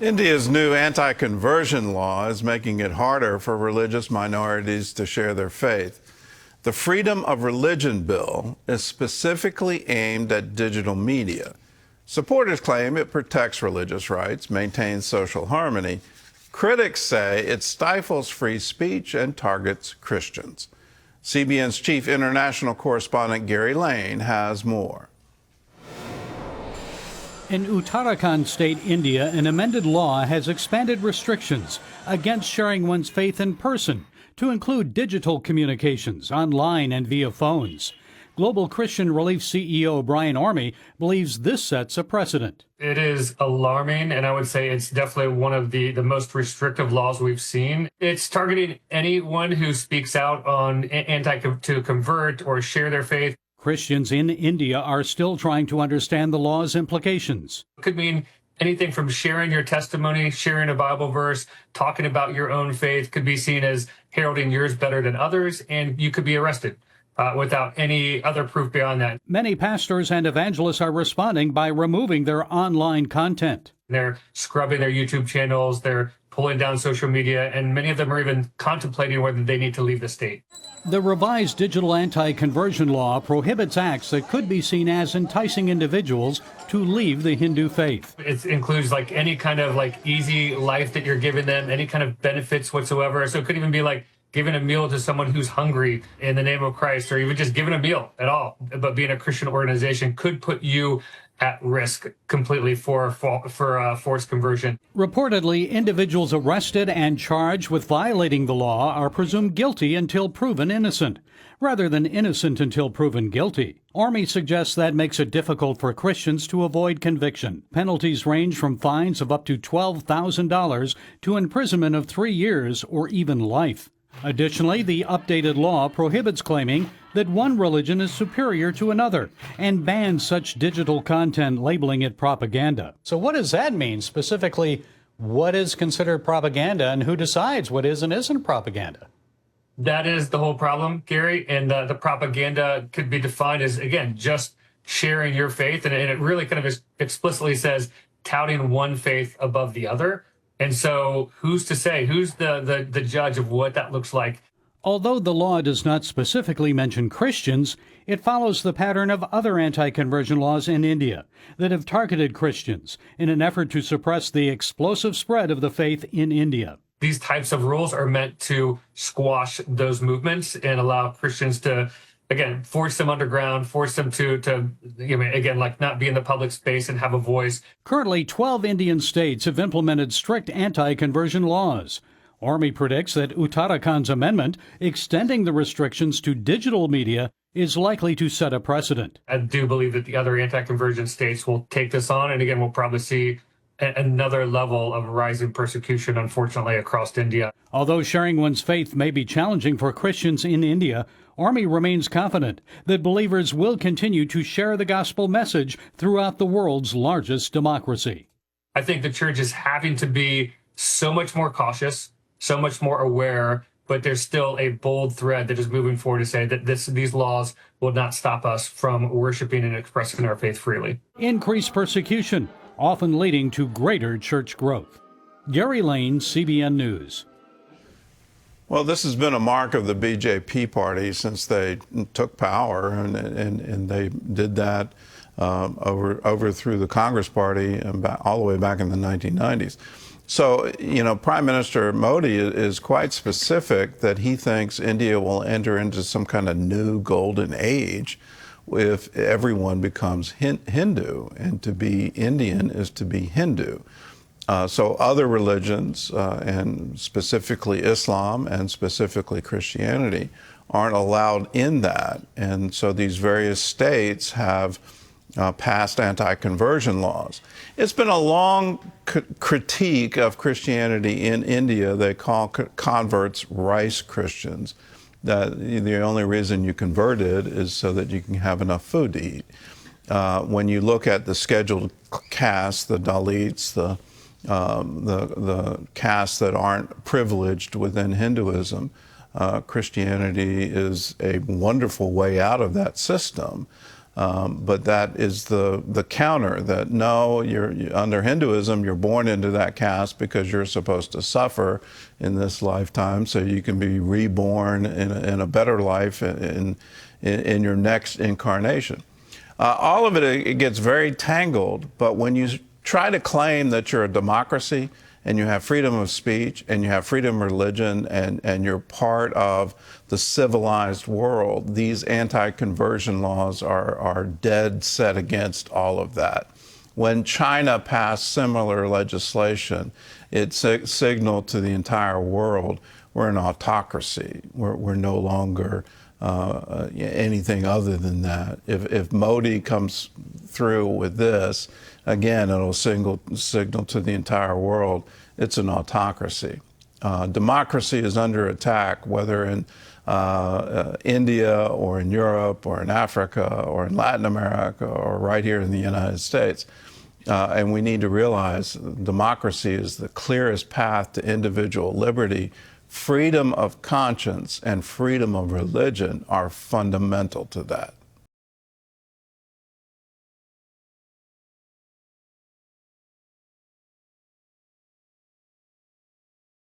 India's new anti-conversion law is making it harder for religious minorities to share their faith. The Freedom of Religion bill is specifically aimed at digital media. Supporters claim it protects religious rights, maintains social harmony. Critics say it stifles free speech and targets Christians. CBN's chief international correspondent Gary Lane has more. In Uttarakhand state, India, an amended law has expanded restrictions against sharing one's faith in person to include digital communications, online and via phones. Global Christian Relief CEO Brian Orme believes this sets a precedent. It is alarming, and I would say it's definitely one of the most restrictive laws we've seen. It's targeting anyone who speaks out on to convert or share their faith. Christians in India are still trying to understand the law's implications. It could mean anything from sharing your testimony, sharing a Bible verse, talking about your own faith could be seen as heralding yours better than others, and you could be arrested without any other proof beyond that. Many pastors and evangelists are responding by removing their online content. They're scrubbing their YouTube channels, they're pulling down social media, and many of them are even contemplating whether they need to leave the state. The revised digital anti-conversion law prohibits acts that could be seen as enticing individuals to leave the Hindu faith. It includes like any kind of like easy life that you're giving them, any kind of benefits whatsoever. So it could even be like giving a meal to someone who's hungry in the name of Christ, or even just giving a meal at all. But being a Christian organization could put you at risk completely for forced conversion. Reportedly, individuals arrested and charged with violating the law are presumed guilty until proven innocent, rather than innocent until proven guilty. Orme suggests that makes it difficult for Christians to avoid conviction. Penalties range from fines of up to $12,000 to imprisonment of 3 years or even life. Additionally, the updated law prohibits claiming that one religion is superior to another and bans such digital content, labeling it propaganda. So what does that mean? Specifically, what is considered propaganda and who decides what is and isn't propaganda? That is the whole problem, Gary. And the propaganda could be defined as, again, just sharing your faith. And it really kind of explicitly says touting one faith above the other. And so who's to say, who's the judge of what that looks like? Although the law does not specifically mention Christians, it follows the pattern of other anti-conversion laws in India that have targeted Christians in an effort to suppress the explosive spread of the faith in India. These types of rules are meant to squash those movements and allow Christians to, again, force them underground, force them to again, like not be in the public space and have a voice. Currently, 12 Indian states have implemented strict anti-conversion laws. Orme predicts that Uttarakhand's amendment, extending the restrictions to digital media, is likely to set a precedent. I do believe that the other anti-conversion states will take this on, and again, we'll probably see another level of rising persecution, unfortunately, across India. Although sharing one's faith may be challenging for Christians in India, Orme remains confident that believers will continue to share the gospel message throughout the world's largest democracy. I think the church is having to be so much more cautious, so much more aware, but there's still a bold thread that is moving forward to say that these laws will not stop us from worshiping and expressing our faith freely. Increased persecution, often leading to greater church growth. Gary Lane, CBN News. Well, this has been a mark of the BJP party since they took power, and they did that over through the Congress party and all the way back in the 1990s. So, Prime Minister Modi is quite specific that he thinks India will enter into some kind of new golden age if everyone becomes Hindu, and to be Indian is to be Hindu. So other religions, and specifically Islam and specifically Christianity, aren't allowed in that. And so these various states have passed anti-conversion laws. It's been a long critique of Christianity in India. They call converts rice Christians, that the only reason you converted is so that you can have enough food to eat. When you look at the scheduled castes, the Dalits, the castes that aren't privileged within Hinduism, Christianity is a wonderful way out of that system. But that is the counter that no, you're under Hinduism, you're born into that caste because you're supposed to suffer in this lifetime so you can be reborn in a better life in your next incarnation. All of it gets very tangled, but when you try to claim that you're a democracy and you have freedom of speech and you have freedom of religion and you're part of the civilized world, these anti-conversion laws are dead set against all of that. When China passed similar legislation, it signaled to the entire world, we're an autocracy. We're no longer anything other than that. If Modi comes through with this, again, it'll signal to the entire world it's an autocracy. Democracy is under attack, whether in India or in Europe or in Africa or in Latin America or right here in the United States. And we need to realize democracy is the clearest path to individual liberty. Freedom of conscience and freedom of religion are fundamental to that.